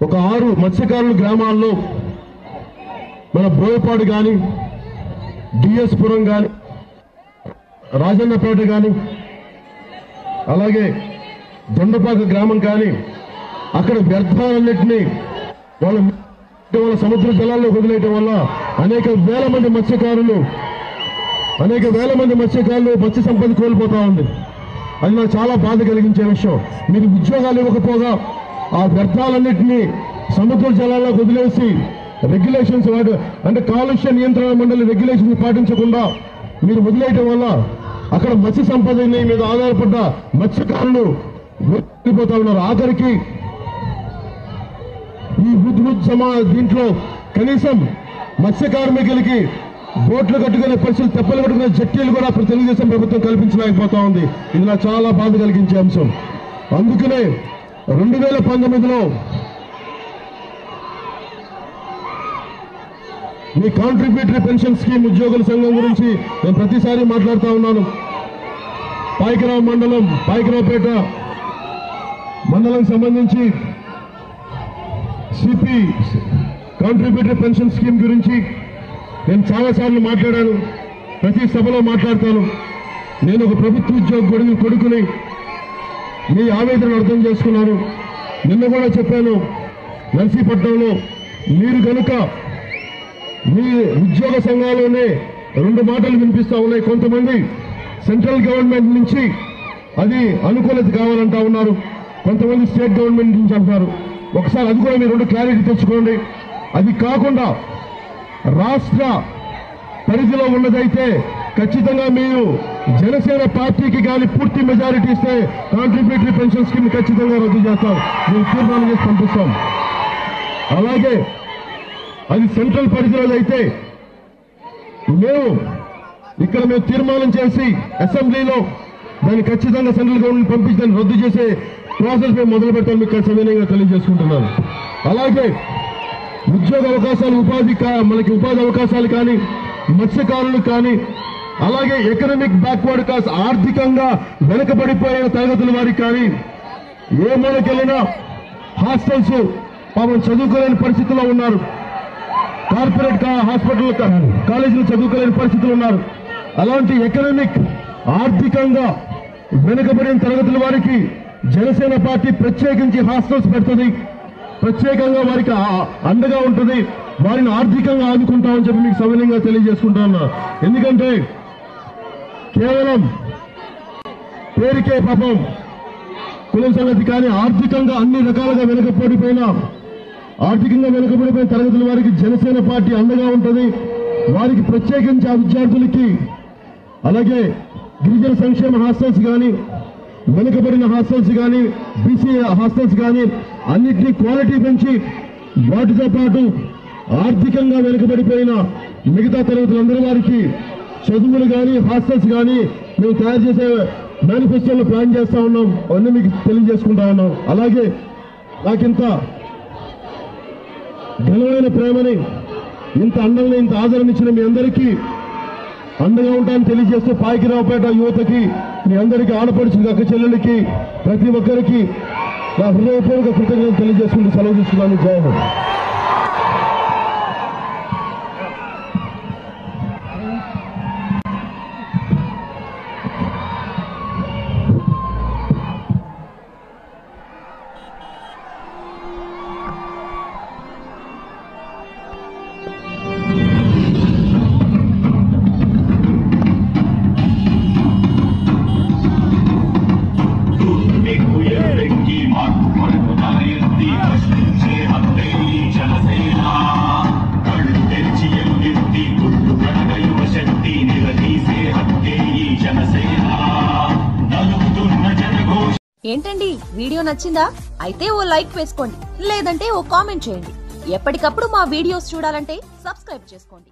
ఒక 6 మత్స్యకారుల గ్రామాల్లో మన బోయపాడు కానీ డిఎస్ పురం కానీ రాజన్నపేట కానీ అలాగే దొండపాక గ్రామం కానీ అక్కడ వ్యర్థాలన్నింటినీ వాళ్ళ సముద్ర జలాల్లో వదిలేయటం వల్ల అనేక వేల మంది మత్స్యకారులు మత్స్య సంపద కోల్పోతా ఉంది. అది నాకు చాలా బాధ కలిగించే విషయం. మీరు ఉద్యోగాలు ఇవ్వకపోగా ఆ వ్యర్థాలన్నింటినీ సముద్ర జలాల్లో వదిలేసి రెగ్యులేషన్స్ అంటే కాలుష్య నియంత్రణ మండలి రెగ్యులేషన్స్ పాటించకుండా మీరు వదిలేయటం వల్ల అక్కడ మత్స్య సంపద మీద ఆధారపడ్డ మత్స్యకారులు వెళ్ళిపోతా ఉన్నారు. ఆఖరికి ఈ దీంట్లో కనీసం మత్స్య కార్మికులకి బోట్లు కట్టుకునే పరిస్థితులు, తెప్పలు కట్టుకునే జట్టీలు కూడా తెలుగుదేశం ప్రభుత్వం కల్పించలేకపోతా ఉంది. ఇది నాకు చాలా బాధ కలిగించే అంశం. అందుకనే 2019లో మీ కాంట్రిబ్యూటరీ పెన్షన్ స్కీమ్ ఉద్యోగుల సంఘం గురించి నేను ప్రతిసారి మాట్లాడుతూ ఉన్నాను. పాయకరావుపేట మండలం సంబంధించి సిపి కాంట్రిబ్యూటరీ పెన్షన్ స్కీమ్ గురించి నేను చాలాసార్లు మాట్లాడాను. ప్రతి సభలో మాట్లాడతాను. నేను ఒక ప్రభుత్వ ఉద్యోగి కొడుకుని మీ ఆవేదనను అర్థం చేసుకున్నాను. నిన్న కూడా చెప్పాను, నర్సీపట్నంలో మీరు కనుక మీ ఉద్యోగ సంఘాల్లోనే 2 మాటలు వినిపిస్తా ఉన్నాయి. కొంతమంది సెంట్రల్ గవర్నమెంట్ నుంచి అది అనుకూలత కావాలంటా ఉన్నారు, కొంతమంది స్టేట్ గవర్నమెంట్ నుంచి అంటారు. ఒకసారి అది కూడా మీరు 2 క్లారిటీ తెచ్చుకోండి. అది కాకుండా రాష్ట్ర పరిధిలో ఉన్నదైతే ఖచ్చితంగా మీరు జనసేన పార్టీకి కానీ పూర్తి మెజారిటీ ఇస్తే కాంట్రిబ్యూటరీ పెన్షన్ స్కీమ్ ఖచ్చితంగా రద్దు చేస్తాం. మేము తీర్మానం చేసి పంపిస్తాం. అలాగే అది సెంట్రల్ పరిధిలో అయితే మేము తీర్మానం చేసి అసెంబ్లీలో దాన్ని ఖచ్చితంగా సెంట్రల్ గవర్నమెంట్ పంపించి దాన్ని రద్దు చేసే ప్రాసెస్ మేము మొదలు పెట్టాలి. మీకు సవినయంగా తెలియజేసుకుంటున్నాను. అలాగే ఉద్యోగ అవకాశాలు మనకి ఉపాధి అవకాశాలు కానీ మత్స్యకారులు కానీ అలాగే ఎకనామిక్ బ్యాక్వర్డ్ క్లాస్ ఆర్థికంగా వెనుకబడిపోయిన తరగతుల వారికి కానీ ఏ మూలకెళ్ళినా హాస్టల్స్ పాపం చదువుకోలేని పరిస్థితుల్లో ఉన్నారు. కార్పొరేట్ హాస్పిటల్ కాలేజీలు చదువుకోలేని పరిస్థితులు ఉన్నారు. అలాంటి ఎకనామిక్ ఆర్థికంగా వెనుకబడిన తరగతుల వారికి జనసేన పార్టీ ప్రత్యేకించి హాస్టల్స్ పెడుతుంది. ప్రత్యేకంగా వారికి అండగా ఉంటుంది. వారిని ఆర్థికంగా ఆదుకుంటామని చెప్పి మీకు సవినయంగా తెలియజేసుకుంటాను. ఎందుకంటే కేవలం పేరుకే పాపం కుల సంగతి కానీ ఆర్థికంగా అన్ని రకాలుగా వెనుకబడిపోయిన తరగతుల వారికి జనసేన పార్టీ అండగా ఉంటుంది. వారికి ప్రత్యేకించి ఆ విద్యార్థులకి అలాగే గిరిజన సంక్షేమ హాస్టల్స్ కానీ వెనుకబడిన హాస్టల్స్ కానీ బీసీ హాస్టల్స్ కానీ అన్నింటినీ క్వాలిటీ పెంచి వాటితో పాటు ఆర్థికంగా వెనుకబడిపోయిన మిగతా తరగతులందరి వారికి చదువులు కానీ హాస్టల్స్ కానీ మేము తయారు చేసే మేనిఫెస్టోలో ప్లాన్ చేస్తా ఉన్నాం. అవన్నీ మీకు తెలియజేసుకుంటా ఉన్నాం. అలాగే నాకింత ఘనమైన ప్రేమని, ఇంత అండంగా ఇంత ఆదరణ ఇచ్చిన మీ అందరికీ అండగా ఉంటానని తెలియజేస్తూ పాయకరావుపేట యువతకి, మీ అందరికీ ఆడపడుచుకి, అక్క చెల్లెలకి, ప్రతి ఒక్కరికి నా హృదయపూర్వక కృతజ్ఞతలు తెలియజేసుకుంటూ సెలవు తీసుకున్నాను. జై హింద్. ఏంటండి వీడియో నచ్చిందా? అయితే ఓ లైక్ వేసుకోండి, లేదంటే ఓ కామెంట్ చేయండి. ఎప్పటికప్పుడు మా వీడియోస్ చూడాలంటే సబ్స్క్రైబ్ చేసుకోండి.